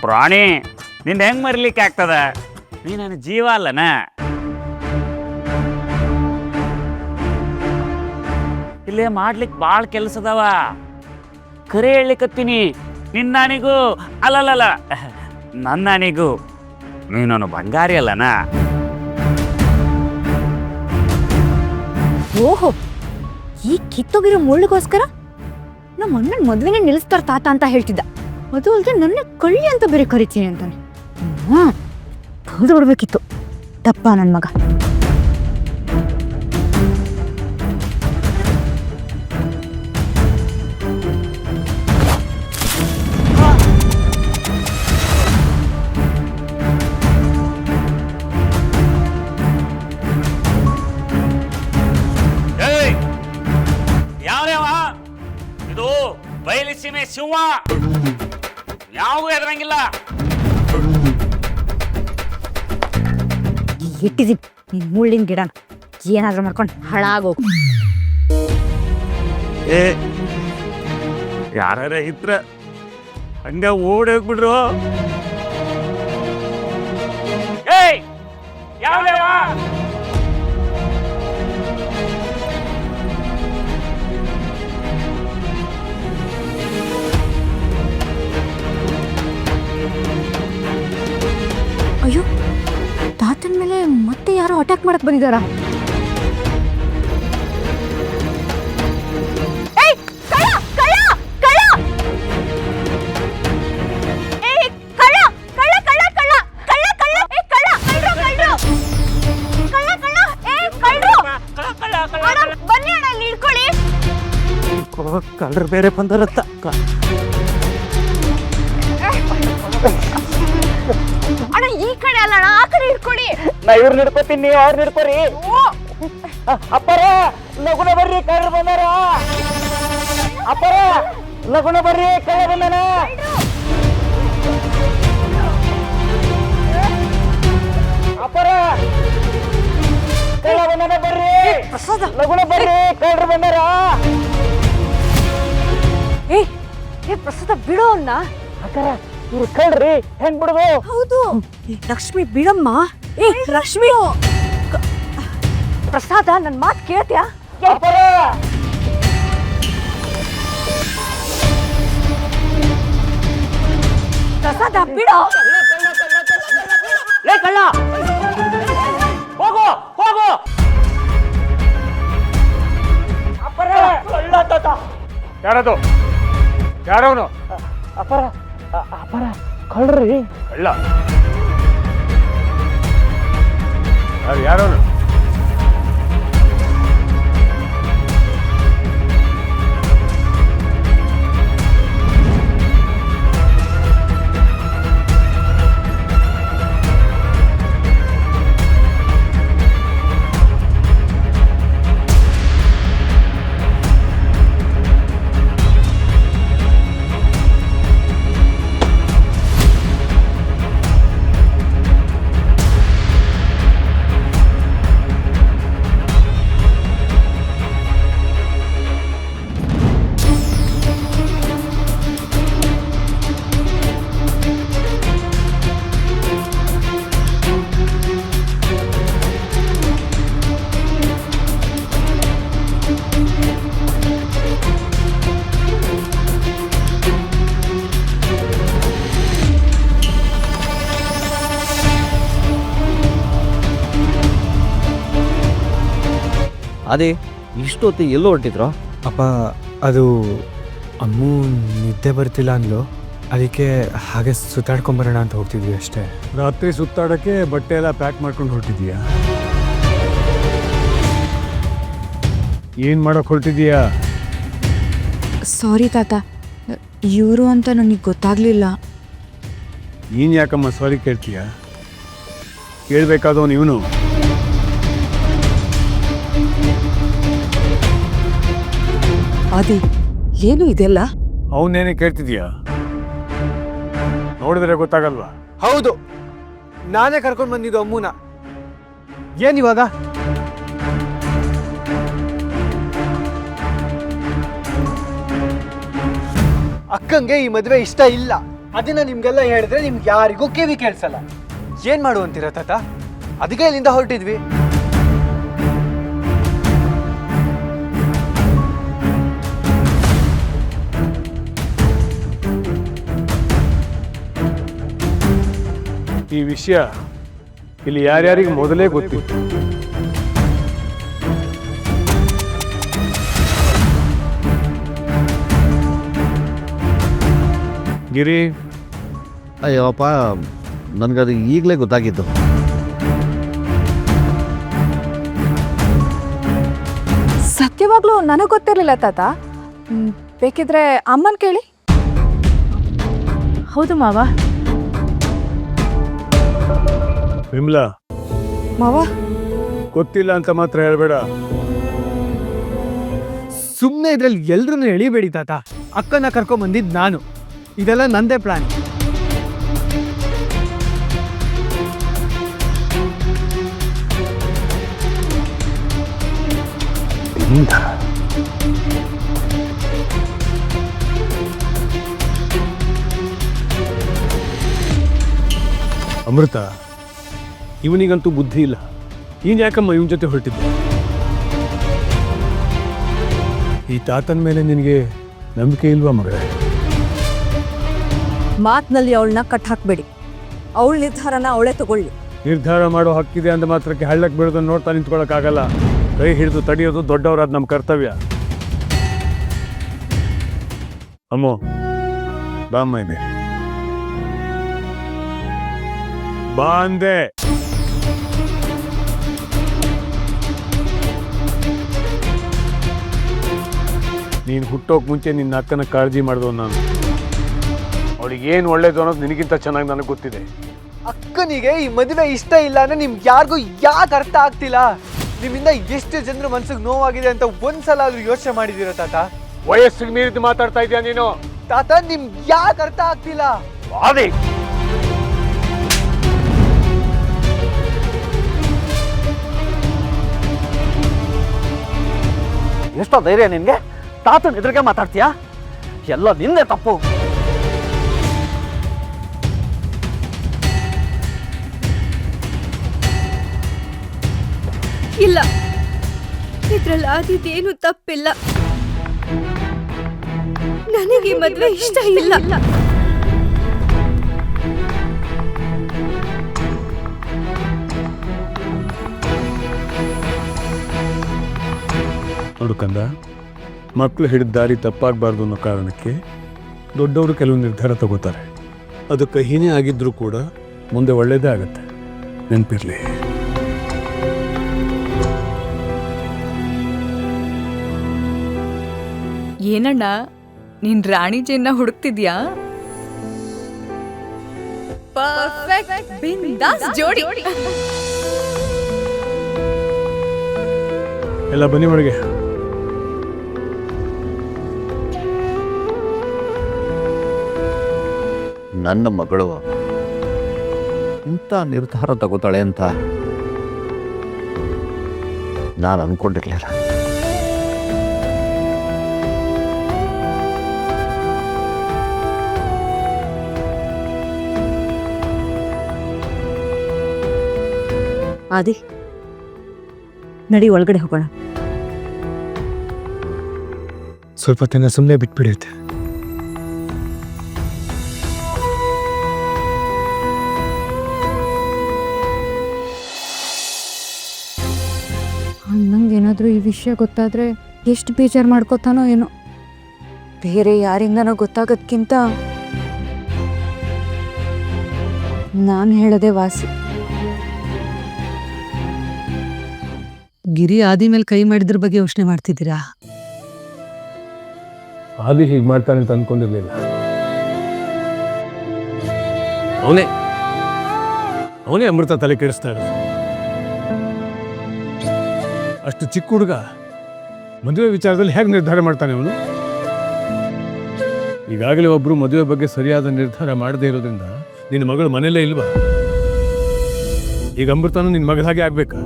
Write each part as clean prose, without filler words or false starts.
ಪ್ರಾಣಿ ನಿನ್ನ ಹೆಂಗ್ ಮರಿಲಿಕ್ಕೆ ಆಗ್ತದ? ನೀ ನನ್ನ ಜೀವ ಅಲ್ಲನ. ಇಲ್ಲೇ ಮಾಡ್ಲಿಕ್ಕೆ ಭಾಳ ಕೆಲಸದವ. ಖರೆ ಹೇಳಲಿಕ್ಕತ್ತೀನಿ, ನಿನ್ನಾನಿಗೂ ಅಲ್ಲಲ್ಲ ನನ್ನಾನಿಗೂ ನೀನು ಬಂಗಾರಿ ಅಲ್ಲನ. ಓಹೋ, ಈ ಕಿತ್ತೋಗಿರೋ ಮುಳ್ಳಿಗೋಸ್ಕರ ನಮ್ಮ ಅಣ್ಣನ ಮದ್ವೆನೇ ನಿಲ್ಲಿಸ್ತಾರ ತಾತ ಅಂತ ಹೇಳ್ತಿದ್ದ. ಅದು ಅಲ್ಲದೆ ನನ್ನ ಕಳ್ಳಿ ಅಂತ ಬೇರೆ ಕರಿತೀನಿ ಅಂತಾನೆ. ಹೊಡೆದ್ಬಿಡ್ಬೇಕಿತ್ತು ತಪ್ಪ ನನ್ನ ಮಗ. ಯಾವ್ಯಾವ ಇದು ಬಯಲುಸೀಮೆ ಶಿವ, ಯಾವೂ ಎದುರಂಗಿಲ್ಲ. ಇಟ್ಟಿದ್ದೀನಿ ನೀನ್ ಮುಳ್ಳಿನ ಗಿಡನ, ಏನಾದ್ರೂ ಮಾಡ್ಕೊಂಡು ಹಾಳಾಗೋಗು. ಏ ಯಾರ ಇದ್ರ ಹಂಗ ಓಡಿ ಹೋಗ್ಬಿಡ್ರು. ಏಯ್ ಯಾವ್ಯಾವ ಅಯ್ಯೋ, ತಾತನ ಮೇಲೆ ಮತ್ತೆ ಯಾರೋ ಅಟ್ಯಾಕ್ ಮಾಡಕ್ ಬಂದಿದಾರ. ಕಳ್ರ ಬೇರೆ ಬಂದರತ್ತ. ಅಣ್ಣ ಈ ಕಡೆ ಅಲ್ಲ ಅಣ್ಣ, ಆ ಕಡೆ ಹಿಡ್ಕೊಳ್ಳಿ. ನಾ ಇವ್ರನ್ನ ಹಿಡ್ಕೊತೀನಿ, ನೀವು ಅವ್ರನ್ನ ಹಿಡ್ಕೊರಿ. ಅಪ್ಪರ ಲಗುನ ಬರ್ರಿ, ಕಳ್ರ ಬಂದಾರ. ಅಪ್ಪರ ಲಗುನ ಬರ್ರಿ, ಕಳ್ಳ ಬಂದಾನ. ಅಪ್ಪರ ಕಳ್ಳ ಬಂದಾನ, ಬರ್ರಿ ಲಗುನ ಬರ್ರಿ, ಕಳ್ರ ಬಂದಾರ. ಏ ಪ್ರಸಾದ ಬಿಡೋ ಅನ್ನ. ಅಕ್ಕರ ಇವ್ರು ಕಳ್ರಿ, ಹೆಂಗ್ ಬಿಡುದು? ಹೌದು ಲಕ್ಷ್ಮಿ ಬಿಡಮ್ಮ. ಏ ಲಕ್ಷ್ಮಿ, ಪ್ರಸಾದ ನನ್ ಮಾತು ಕೇಳ್ತ್ಯಾ? ಪ್ರಸಾದ ಬಿಡೋ. ಲೇ ಕಳ್ಳ, ಹೋಗು ಹೋಗು. ಅಪ್ಪರ ಕಳ್ಳ ತಾತ. ಯಾರದು? ಯಾರವನು? ಅಪ್ಪರ ಅಪ್ಪರ ಕಳ್ರಿ. ಕಳ್ಳ ಯಾರವನು? ಅದೇ ಇಷ್ಟೊತ್ತು ಎಲ್ಲೋ ಹೊರಟಿದ್ರು? ಅಪ್ಪ ಅದು ಅಮ್ಮು ನಿದ್ದೆ ಬರ್ತಿಲ್ಲ ಅಂದ್ಲು, ಅದಕ್ಕೆ ಹಾಗೆ ಸುತ್ತಾಡ್ಕೊಂಬರೋಣ ಅಂತ ಹೋಗ್ತಿದ್ವಿ ಅಷ್ಟೇ. ರಾತ್ರಿ ಸುತ್ತಾಡೋಕ್ಕೆ ಬಟ್ಟೆ ಎಲ್ಲ ಪ್ಯಾಕ್ ಮಾಡ್ಕೊಂಡು ಹೊರಟಿದೀಯಾ? ಏನು ಮಾಡೋಕೆ ಹೊರಟಿದೀಯಾ? ಸಾರಿ ತಾತ, ಇವರು ಅಂತ ನನಗೆ ಗೊತ್ತಾಗ್ಲಿಲ್ಲ. ನೀನು ಯಾಕಮ್ಮ ಸಾರಿ ಕೇಳ್ತೀಯ? ಕೇಳಬೇಕಾದವನು ಇವನು. ಅದೇ ಏನು ಇದೆಲ್ಲ? ಅವನೇನೇ ಕೇಳ್ತಿದೀಯಾ? ನೋಡಿದ್ರೆ ಗೊತ್ತಾಗಲ್ವಾ? ಹೌದು, ನಾನೇ ಕರ್ಕೊಂಡು ಬಂದಿದ್ದು ಅಮ್ಮುನ. ಏನಿವಾಗ? ಅಕ್ಕಂಗೆ ಈ ಮದುವೆ ಇಷ್ಟ ಇಲ್ಲ. ಅದನ್ನ ನಿಮ್ಗೆಲ್ಲ ಹೇಳಿದ್ರೆ ನಿಮ್ಗೆ ಯಾರಿಗೂ ಕಿವಿ ಕೇಳಿಸಲ್ಲ. ಏನ್ ಮಾಡುವಂತೀರ ತಾತ? ಅದಕ್ಕೆ ಇಲ್ಲಿಂದ ಹೊರಟಿದ್ವಿ. ಈ ವಿಷಯ ಇಲ್ಲಿ ಯಾರ್ಯಾರಿಗೆ ಮೊದಲೇ ಗೊತ್ತಿತ್ತು. ಗಿರಿ, ಅಯ್ಯೋಪ್ಪ, ನನಗದು ಈಗಲೇ ಗೊತ್ತಾಗಿತ್ತು. ಸತ್ಯವಾಗ್ಲೂ ನನಗೆ ಗೊತ್ತಿರಲಿಲ್ಲ ತಾತ. ಬೇಕಿದ್ರೆ ಅಮ್ಮನ್ ಕೇಳಿ. ಹೌದು ಮಾವ. ವಿಮಲಾ, ಮಾವ, ಗೊತ್ತಿಲ್ಲ ಅಂತ ಮಾತ್ರ ಹೇಳ್ಬೇಡ. ಸುಮ್ಮನೆ ಇದ್ರಲ್ಲಿ ಎಲ್ರನ್ನೂ ಎಳಿಬೇಡಿ ತಾತ. ಅಕ್ಕನ ಕರ್ಕೊಂಡ್ ಬಂದಿದ್ದು ನಾನು. ಇದೆಲ್ಲ ನಂದೇ ಪ್ಲಾನ್. ಅಮೃತ, ಇವನಿಗಂತೂ ಬುದ್ಧಿ ಇಲ್ಲ. ನೀನ್ ಯಾಕಮ್ಮ ಇವನ್ ಜೊತೆ ಹೊರಟಿದ್ದೆ? ಈ ತಾತನ ಮೇಲೆ ನಿನಗೆ ನಂಬಿಕೆ ಇಲ್ವಾ ಮಗಳೇ? ಮಾತಿನಲ್ಲಿ ಅವಳನ್ನ ಕಟ್ ಹಾಕ್ಬೇಡಿ. ಅವಳ ನಿರ್ಧಾರನ ಅವಳೇ ತಗೊಳ್ಳಿ. ನಿರ್ಧಾರ ಮಾಡೋ ಹಕ್ಕಿದೆ ಅಂದ ಮಾತ್ರಕ್ಕೆ ಹಳ್ಳಕ್ಕೆ ಬೀಳೋದನ್ನ ನೋಡ್ತಾ ನಿಂತ್ಕೊಳ್ಳೋಕ್ಕಾಗಲ್ಲ. ಕೈ ಹಿಡಿದು ತಡೆಯೋದು ದೊಡ್ಡವರಾದ ನಮ್ಮ ಕರ್ತವ್ಯ. ಅಮ್ಮೋ, ಬಾಮ್ಮ ಇದೆ, ಬಾ ಅಂದೆ. ನೀನು ಹುಟ್ಟೋಕ್ ಮುಂಚೆ ನಿನ್ನ ಅಕ್ಕನ ಕಾಳಜಿ ಮಾಡಿದವ್ ನಾನು. ಅವಳಿಗೆ ಏನು ಒಳ್ಳೇದು ಅನ್ನೋದು ನಿನಗಿಂತ ಚೆನ್ನಾಗಿ ನನಗೆ ಗೊತ್ತಿದೆ. ಅಕ್ಕನಿಗೆ ಈ ಮದುವೆ ಇಷ್ಟ ಇಲ್ಲ ಅಂದ್ರೆ ನಿಮ್ಗೆ ಯಾರಿಗೂ ಯಾಕೆ ಅರ್ಥ ಆಗ್ತಿಲ್ಲ? ನಿಮ್ಮಿಂದ ಎಷ್ಟು ಜನರ ಮನ್ಸಿಗೆ ನೋವಾಗಿದೆ ಅಂತ ಒಂದ್ಸಲ ಆದ್ರೂ ಯೋಚನೆ ಮಾಡಿದೀರ ತಾತ? ವಯಸ್ಸಿಗೆ ಮೀರಿದ್ದು ಮಾತಾಡ್ತಾ ಇದೀಯ ನೀನು. ತಾತ, ನಿಮ್ಗೆ ಯಾಕೆ ಅರ್ಥ ಆಗ್ತಿಲ್ಲ? ಅದೇ ಎಷ್ಟೋ ಧೈರ್ಯ ನಿನ್ಗೆ? ತಾತನ ಎದುರಿಗೆ ಮಾತಾಡ್ತೀಯಾ? ಎಲ್ಲ ನಿಂದೆ ತಪ್ಪು. ಇಲ್ಲ, ಇದ್ರಲ್ಲಿ ಆದಿದ್ದೇನು ತಪ್ಪಿಲ್ಲ. ನನಗೆ ಮದ್ವೆ ಇಷ್ಟ ಇಲ್ಲ. ನೋಡು ಕಂದ, ಮಕ್ಕಳು ಹಿಡಿದ ದಾರಿ ತಪ್ಪಾಗಬಾರ್ದು ಅನ್ನೋ ಕಾರಣಕ್ಕೆ ದೊಡ್ಡವರು ಕೆಲವು ನಿರ್ಧಾರ ತಗೋತಾರೆ. ಅದು ಕಹಿನೇ ಆಗಿದ್ರೂ ಕೂಡ ಮುಂದೆ ಒಳ್ಳೇದೇ ಆಗತ್ತೆ, ನೆನಪಿರ್ಲಿ. ಏನಣ್ಣ, ನೀನ್ ರಾಣಿ ಜೇನ್ನ ಹುಡುಕ್ತಿದ್ಯಾ? ಪರ್ಫೆಕ್ಟ್ ಬಿಂದಾಸ್ ಜೋಡಿ. ಎಲ್ಲ ಬನ್ನಿ ಒಳಗೆ. ನನ್ನ ಮಗಳು ಇಂಥ ನಿರ್ಧಾರ ತಗೋತಾಳೆ ಅಂತ ನಾನು ಅನ್ಕೊಂಡಿರ್ಲಿಲ್ಲ. ಆದಿ, ನಡಿ ಒಳಗಡೆ ಹೋಗೋಣ. ಸ್ವಲ್ಪ ದಿನ ಸುಮ್ಮನೆ ಬಿಟ್ಬಿಡುತ್ತೆ. ಅಣ್ಣಂಗೇನಾದ್ರೂ ಈ ವಿಷಯ ಗೊತ್ತಾದ್ರೆ ಎಷ್ಟು ಬೇಜಾರು ಮಾಡ್ಕೋತಾನೋ ಏನೋ. ಬೇರೆ ಯಾರಿಂದನೋ ಗೊತ್ತಾಗೋದ್ಕಿಂತ ನಾನು ಹೇಳದೆ ವಾಸಿ. ಗಿರಿ ಆದಿ ಮೇಲೆ ಕೈ ಮಾಡಿದ್ರ ಬಗ್ಗೆ ಯೋಚನೆ ಮಾಡ್ತಿದ್ದೀರಾ? ಆದಿ ಹೀಗೆ ಮಾಡ್ತಾನೆ ಅಂತ ಅನ್ಕೊಂಡಿರ್ಲಿಲ್ಲ. ಅವನೇ ಅಮೃತ ತಲೆ ಕೆಡಿಸ್ತಾ ಇರೋದು. ಅಷ್ಟು ಚಿಕ್ಕ ಹುಡುಗ ಮದುವೆ ವಿಚಾರದಲ್ಲಿ ಹೇಗೆ ನಿರ್ಧಾರ ಮಾಡ್ತಾನೆ ಅವನು? ಈಗಾಗಲೇ ಒಬ್ರು ಮದುವೆ ಬಗ್ಗೆ ಸರಿಯಾದ ನಿರ್ಧಾರ ಮಾಡದೇ ಇರೋದ್ರಿಂದ ನಿನ್ನ ಮಗಳು ಮನೆಯಲ್ಲೇ ಇಲ್ವಾ? ಈಗ ಅಮೃತನೂ ನಿನ್ನ ಮಗಳ ಹಾಗೆ ಆಗ್ಬೇಕಾ?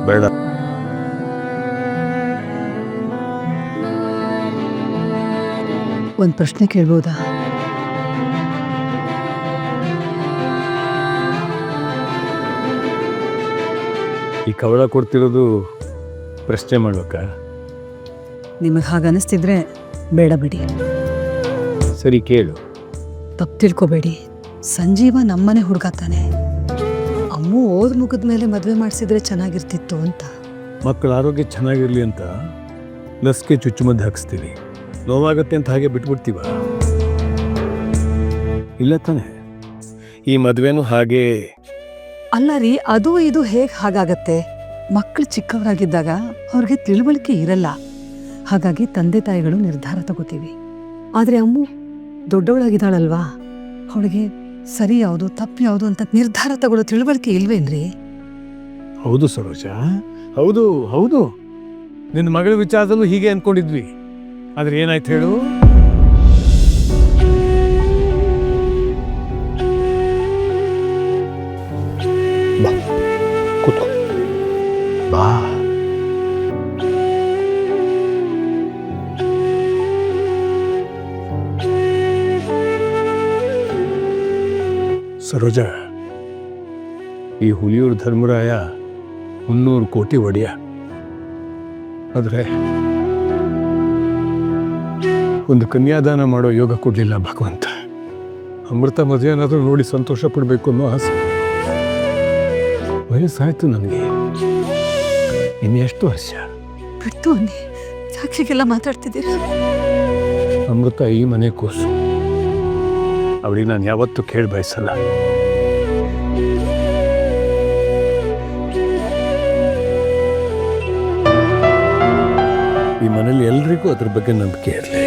ಬೇಡ. ಒಂದ್ ಪ್ರಶ್ನೆ ಕೇಳ್ಬೋದಾ? ಈ ಕವಳ ಕೊಡ್ತಿರೋದು ಪ್ರಶ್ನೆ ಮಾಡ್ಬೇಕಾ? ನಿಮಗೆ ಹಾಗೆ ಅನಿಸ್ತಿದ್ರೆ ಬೇಡ ಬಿಡಿ. ಸರಿ ಕೇಳು. ತಪ್ಪು ತಿಳ್ಕೊಬೇಡಿ. ಸಂಜೀವ ನಮ್ಮನೆ ಹುಡುಗ ತಾನೆ. ಅಮ್ಮು ಓದ್ ಮುಗಿದ ಮೇಲೆ ಮದುವೆ ಮಾಡಿಸಿದ್ರೆ ಚೆನ್ನಾಗಿರ್ತಿತ್ತು ಅಂತ. ಮಕ್ಕಳ ಆರೋಗ್ಯ ಚೆನ್ನಾಗಿರ್ಲಿ ಅಂತ ಲಸಿಕೆ ಚುಚ್ಚುಮದ್ದು ಹಾಕಿಸ್ತೀವಿ. ನೋವಾಗತ್ತೆ ಅಂತ ಹಾಗೆ ಬಿಟ್ಬಿಡ್ತೀವ? ಇಲ್ಲ ತಾನೆ. ಈ ಮದುವೆನೂ ಹಾಗೆ. ಅಲ್ಲ ರೀ, ಅದು ಇದು ಹೇಗೆ ಹಾಗಾಗತ್ತೆ? ಮಕ್ಕಳು ಚಿಕ್ಕವರಾಗಿದ್ದಾಗ ಅವ್ರಿಗೆ ತಿಳುವಳಿಕೆ ಇರಲ್ಲ. ಹಾಗಾಗಿ ತಂದೆ ತಾಯಿಗಳು ನಿರ್ಧಾರ ತಗೋತೀವಿ. ಆದರೆ ಅಮ್ಮು ದೊಡ್ಡವಳಾಗಿದ್ದಾಳಲ್ವಾ, ಅವಳಿಗೆ ಸರಿ ಯಾವುದು ತಪ್ಪು ಯಾವುದು ಅಂತ ನಿರ್ಧಾರ ತಗೊಳ್ಳೋ ತಿಳುವಳಿಕೆ ಇಲ್ವೇನ್ರಿ? ಹೌದು ಸರೋಜ, ಹೌದು ಹೌದು. ನಿನ್ನ ಮಗಳ ವಿಚಾರದಲ್ಲೂ ಹೀಗೆ ಅನ್ಕೊಂಡಿದ್ವಿ. ಆದ್ರೆ ಏನಾಯ್ತು ಹೇಳು? ಬಾ ಕೂತ್ಕೋ. ಬಾ. ಸರೋಜ, ಈ ಹುಲಿಯೂರು ಧರ್ಮರಾಯ 300 ಕೋಟಿ ಒಡೆಯ. ಆದರೆ ಒಂದು ಕನ್ಯಾದಾನ ಮಾಡೋ ಯೋಗ ಕೊಡಲಿಲ್ಲ ಭಗವಂತ. ಅಮೃತ ಮದುವೆ ಏನಾದರೂ ನೋಡಿ ಸಂತೋಷ ಪಡಬೇಕು ಅನ್ನೋ ಆಸೆ. ವಯಸ್ಸಾಯ್ತು ನನಗೆ. ಇನ್ನೆಷ್ಟು ವರ್ಷ? ಬಿಟ್ಟು ಅನ್ನಿ, ಸಾಕ್ಷಿಗೆಲ್ಲ ಮಾತಾಡ್ತಿದ್ದೀರಾ? ಅಮೃತ ಈ ಮನೆ ಕೂಸು. ಅವಳಿಗೆ ನಾನು ಯಾವತ್ತೂ ಕೇಳಿ ಬಯಸಲ್ಲ. ಈ ಮನೇಲಿ ಎಲ್ರಿಗೂ ಅದ್ರ ಬಗ್ಗೆ ನಂಬಿಕೆ ಇರಲಿ.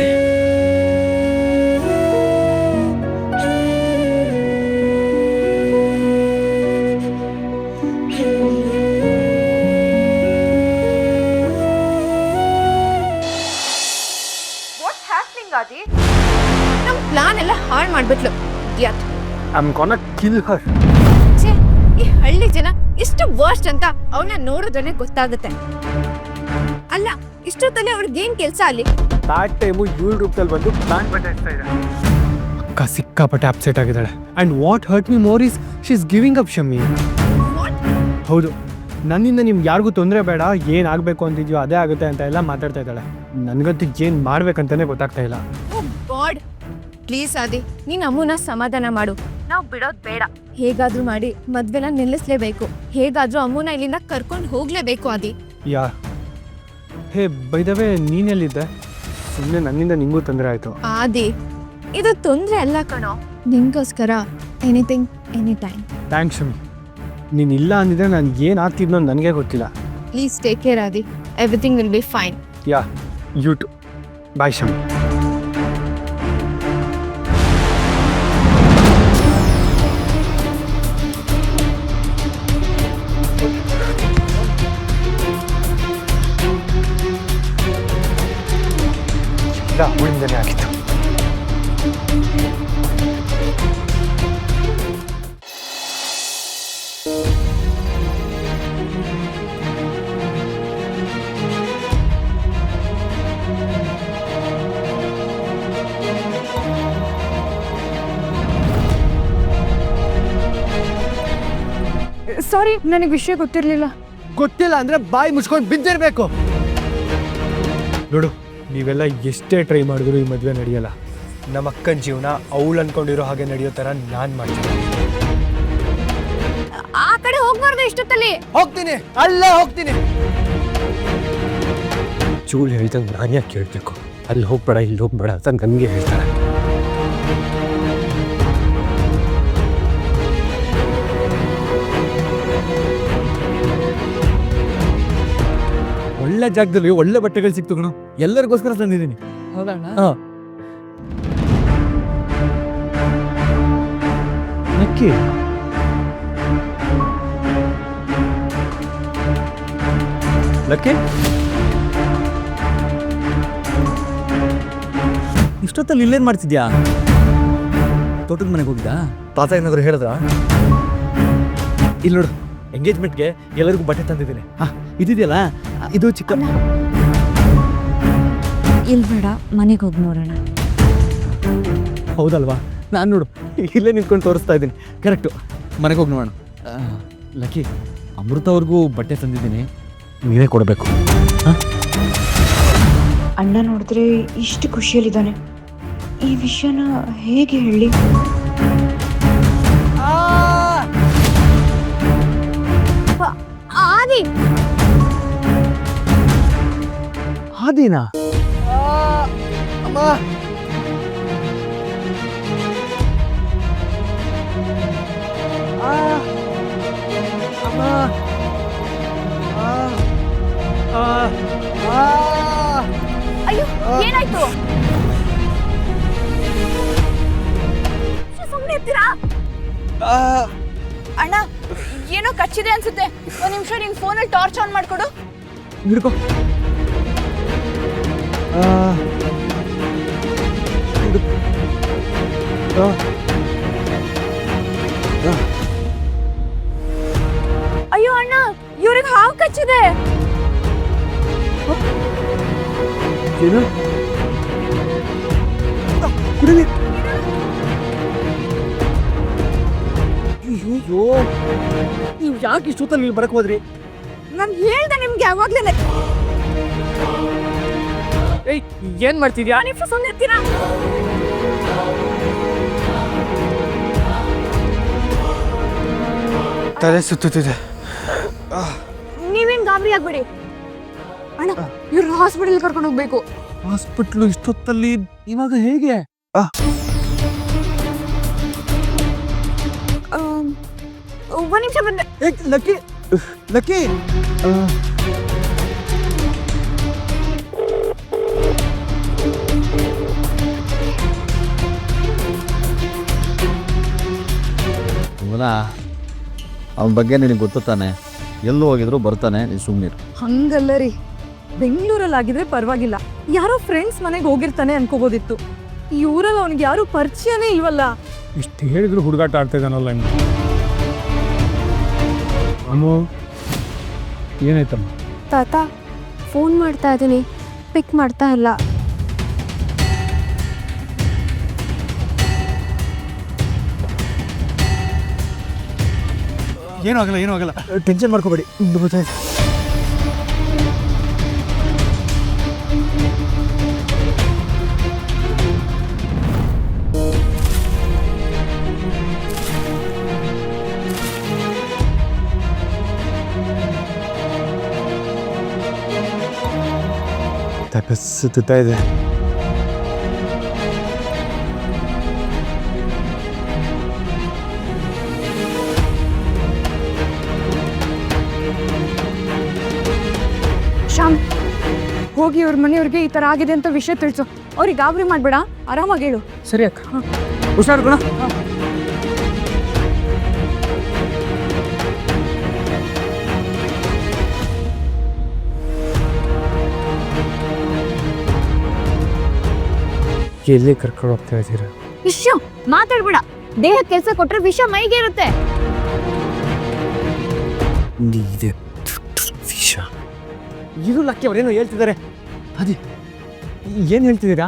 ನಮ್ ಪ್ಲಾನ್ ಎಲ್ಲ ಹಾಳು ಮಾಡ್ಬಿಟ್ಲು. ಛೇ, ಈ ಹಳ್ಳಿ ಜನ ಎಷ್ಟು ವರ್ಸ್ಟ್ ಅಂತ ಅವನ್ನ ನೋಡಿದ್ರೆ ಗೊತ್ತಾಗುತ್ತೆ. ಅಲ್ಲ, ಇಷ್ಟೊತ್ತಲ್ಲಿ ಅವ್ರಿಗೇನ್ ಕೆಲ್ಸ ಅಲ್ಲಿ? ಟೈಮು ಇವಳ ರೂಪದಲ್ಲಿ ಬಂದು ಪ್ಲಾನ್ ಬಟಾಯಿಸ್ತಾ ಇದ್ದಾರೆ. ಅಕ್ಕ ಸಿಕ್ಕಾಪಟ್ಟೆ ಅಪ್ಸೆಟ್ ಆಗಿದ್ದಾಳೆ. And what hurt me more is she is giving up Shami. ಹೌದು, ನನ್ನಿಂದ ನಿಮ್ಗೆ ಯಾರಿಗೂ ತೊಂದರೆ ಬೇಡ, ಏನಾಗಬೇಕು ಅಂತಿದ್ಯೋ ಅದೇ ಆಗುತ್ತೆ ಅಂತ ಎಲ್ಲ ಮಾತಾಡ್ತಾ ಇದ್ದಾಳೆ. ನನಗಂತೂ ಏನು ಮಾಡ್ಬೇಕಂತಾನೆ ಗೊತ್ತಾಗ್ತಾ ಇಲ್ಲ. ಓ ಗಾಡ್, ಪ್ಲೀಸ್ ಆದಿ, ನೀನ್ ಅಮ್ಮನ ಸಮಾಧಾನ ಮಾಡು. ನಾವು ಬಿಡೋದ್ ಬೇಡ. ಹೇಗಾದ್ರೂ ಮಾಡಿ ಮದ್ವೆನ ನಿಲ್ಲಿಸ್ಲೇಬೇಕು. ಹೇಗಾದ್ರೂ ಅಮ್ಮನ ಇಲ್ಲಿಂದ ಕರ್ಕೊಂಡು ಹೋಗ್ಲೇಬೇಕು ಆದಿ. ಯಾ ಹೇ, ಬೈ ದ ವೇ, ನೀನೆಲ್ಲಿದ್ದೆ? ಸುಮ್ಮನೆ ನನ್ನಿಂದ ನಿಂಗೂ ತೊಂದರೆ ಆಯಿತು. ಆದಿ, ಇದು ತೊಂದ್ರೆ ಅಲ್ಲ ಕಣೋ. ನಿಂಗೋಸ್ಕರ anything any time. Thanks Shammi. ನೀನು ಇಲ್ಲ ಅಂದಿದ್ರೆ ನಾನು ಏನು ಆಗ್ತಿದ್ನೋ ನನಗೆ ಗೊತ್ತಿಲ್ಲ. Please take care Aadi. Everything will be fine. Yeah, you too. Bye Shammi. ಅವಳಿಂದನೇ ಆಗಿತ್ತು. ಸಾರಿ, ನನಗೆ ವಿಷಯ ಗೊತ್ತಿರಲಿಲ್ಲ. ಗೊತ್ತಿಲ್ಲ ಅಂದ್ರೆ ಬಾಯಿ ಮುಚ್ಕೊಂಡು ಬಿದ್ದಿರ್ಬೇಕು. ನೋಡು, ನೀವೆಲ್ಲ ಎಷ್ಟೇ ಟ್ರೈ ಮಾಡಿದ್ರು ಈ ಮದುವೆ ನಡೆಯಲ್ಲ. ನಮ್ಮ ಅಕ್ಕನ ಜೀವನ ಅವಳು ಅನ್ಕೊಂಡಿರೋ ಹಾಗೆ ನಡೆಯೋ ಥರ ನಾನು ಮಾಡ್ತೀನಿ. ಆ ಕಡೆ ಹೋಗ್ಬಾರ್ದು ಇಷ್ಟೊತ್ತಲ್ಲಿ. ಹೋಗ್ತೀನಿ, ಅಲ್ಲೇ ಹೋಗ್ತೀನಿ. ಚೂಳು ಹೇಳ್ದಂಗೆ ನಾನು ಯಾಕೆ ಕೇಳಬೇಕು? ಅಲ್ಲಿ ಹೋಗ್ಬೇಡ ಇಲ್ಲಿ ಹೋಗ್ಬೇಡ ಅಂತ ನನಗೆ ಹೇಳ್ತಾರೆ. ಒಳ್ಳೆ ಜಾಗದಲ್ಲಿ ಒಳ್ಳೆ ಬಟ್ಟೆಗಳು ಸಿಕ್ತು ಕಣೋ. ಎಲ್ಲರಿಗೋಸ್ಕರ ತಂದಿದ್ದೀನಿ. ಹೌದಣ್ಣ? ನಕ್ಕಿ ಲಕ್ಕಿ, ಇಷ್ಟೊತ್ತಲ್ಲಿ ಇಲ್ಲೇನು ಮಾಡ್ತಿದ್ಯಾ? ತೋಟದ ಮನೆಗೆ ಹೋಗಿದ್ದಾ? ತಾತ ಏನಾದ್ರು ಹೇಳಿದ್ರ? ಇಲ್ಲಿ ನೋಡು, ಎಂಗೇಜ್ಮೆಂಟ್ಗೆ ಎಲ್ಲರಿಗೂ ಬಟ್ಟೆ ತಂದಿದ್ದೀನಿ ಇದಿದೆಯಲ್ಲ ಇದು ಚಿಕ್ಕ ಇಲ್ಲಿ ಬೇಡ, ಮನೆಗೆ ಹೋಗಿ ನೋಡೋಣ. ಹೌದಲ್ವಾ? ನಾನು ನೋಡು ಇಲ್ಲೇ ನಿಂತ್ಕೊಂಡು ತೋರಿಸ್ತಾ ಇದ್ದೀನಿ. ಕರೆಕ್ಟು, ಮನೆಗೆ ಹೋಗಿ ನೋಡೋಣ. ಲಕ್ಕಿ, ಅಮೃತ ಅವ್ರಿಗೂ ಬಟ್ಟೆ ತಂದಿದ್ದೀನಿ, ನೀವೇ ಕೊಡಬೇಕು. ಅಣ್ಣ ನೋಡಿದ್ರೆ ಇಷ್ಟು ಖುಷಿಯಲ್ಲಿದ್ದಾನೆ, ಈ ವಿಷಯನ ಹೇಗೆ ಹೇಳಿ? ಆದಿ, ಆದಿನಾ? ಅಮ್ಮ, ಅಮ್ಮ, ಅಯ್ಯೋ ಏನಾಯ್ತು? ಸುಮ್ಮನೆ ಇರ್ತೀರಾ? ಅಣ್ಣ ಏನೋ ಕಚ್ಚಿದೆ ಅನ್ಸುತ್ತೆ, ಒಂದ್ ನಿಮಿಷ ನಿನ್ ಫೋನಲ್ಲಿ ಟಾರ್ಚ್ ಆನ್ ಮಾಡ್ಕೊಡು. ಹಿಡ್ಕೋ. ಅಯ್ಯೋ ಅಣ್ಣ, ಇವ್ರಿಗೆ ಹಾವು ಕಚ್ಚಿದೆ. ಏನು? ಕುಡಿಲಿ. ಅಯ್ಯೋ, ನೀವು ಯಾಕೆ ಇಷ್ಟೊತ್ತಲ್ಲಿ ಇಲ್ಲಿ ಬರಕ್ ಹೋದ್ರಿ? ನಾನು ಹೇಳ್ದೆ ನಿಮ್ಗೆ ಯಾವಾಗ್ಲೇ. ಏಯ್, ಏನ್ ಮಾಡ್ತಿದ್ಯಾ? ನಿಮಿಷ ಸುಮ್ಮನೆ ಇರ್ತೀರಾ? ತಲೆ ಸುತ್ತುತ್ತಿದೆ. ನೀವೇನ್ ಗಾಬರಿ ಆಗ್ಬೇಡಿ ಅಣ್ಣ, ಇವ್ರನ್ನ ಹಾಸ್ಪಿಟಲ್ ಕರ್ಕೊಂಡು ಹೋಗ್ಬೇಕು. ಹಾಸ್ಪಿಟ್ಲು ಇಷ್ಟೊತ್ತಲ್ಲಿ ಇವಾಗ ಹೇಗೆ? ಒಂದ್ ನಿಮಿಷ ಬಂದೆ. Lucky, lucky. ಅವನ ಬಗ್ಗೆ ನಿನಗೆ ಗೊತ್ತು ತಾನೆ, ಎಲ್ಲೂ ಹೋಗಿದ್ರು ಬರ್ತಾನೆ, ನೀನು ಸುಮ್ಮನಿರು. ಹಂಗಲ್ಲ ರೀ, ಬೆಂಗಳೂರಲ್ಲಿ ಆಗಿದ್ರೆ ಪರವಾಗಿಲ್ಲ, ಯಾರೋ ಫ್ರೆಂಡ್ಸ್ ಮನೆಗೆ ಹೋಗಿರ್ತಾನೆ ಅನ್ಕೋಬೋದಿತ್ತು. ಈ ಊರಲ್ಲಿ ಅವನಿಗೆ ಯಾರು ಪರಿಚಯನೇ ಇಲ್ವಲ್ಲ. ಇಷ್ಟು ಹೇಳಿದ್ರು ಹುಡುಗಾಟ ಆಡ್ತಾ ಇದ್ದಾನಲ್ಲ ಇನ್ನು. ಅಮ್ಮು, ಏನಾಯ್ತಮ್ಮ? ತಾತ, ಫೋನ್ ಮಾಡ್ತಾ ಇದ್ದೀನಿ, ಪಿಕ್ ಮಾಡ್ತಾ ಇಲ್ಲ. ಏನೂ ಆಗಲ್ಲ, ಏನೂ ಆಗಲ್ಲ, ಟೆನ್ಷನ್ ಮಾಡ್ಕೋಬೇಡಿ. ತಪಸ್ಸುತ್ತಾ ಇದೆ. ಶ್ಯಾಮ್, ಹೋಗಿ ಅವ್ರ ಮನೆಯವ್ರಿಗೆ ಈ ತರ ಆಗಿದೆ ಅಂತ ವಿಷಯ ತಿಳಿಸು. ಅವ್ರಿಗೆ ಗಾಬರಿ ಮಾಡ್ಬೇಡ, ಆರಾಮಾಗಿ ಹೇಳು. ಸರಿ ಅಕ್ಕ, ಹುಷಾರು ಗುಣ. ಎಲ್ಲಿ ಕರ್ಕೊಂಡು ಹೋಗ್ತಾ ಇದ್ದೀರಾ? ವಿಷಯ ಮಾತಾಡ್ಬೇಡ, ದೇಹ ಕೆಲಸ ಕೊಟ್ರೆ ವಿಷಯ ಮೈಗೆ ಇರುತ್ತೆ. ಇದು ಲಕ್ಕಿ ಅವ್ರೇನೋ ಹೇಳ್ತಿದ್ದಾರೆ. ಅದೇ ಏನು ಹೇಳ್ತಿದ್ದೀರಾ?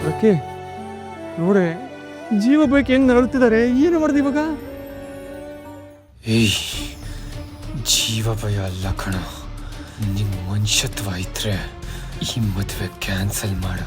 ಲಕ್ಕಿ ನೋಡೆ, ಜೀವ ಬೇಕು ಹೆಂಗ್ ನರಳುತ್ತಿದ್ದಾರೆ. ಏನು ಮಾಡ್ದು ಇವಾಗ? ಏಯ್, ಜೀವ ಭಯ ಅಲ್ಲ ಕಣ, ನಿಮ್ಮ ಮನುಷ್ಯತ್ವ ಇದ್ರೆ ಈ ಮದುವೆ ಕ್ಯಾನ್ಸಲ್ ಮಾಡು.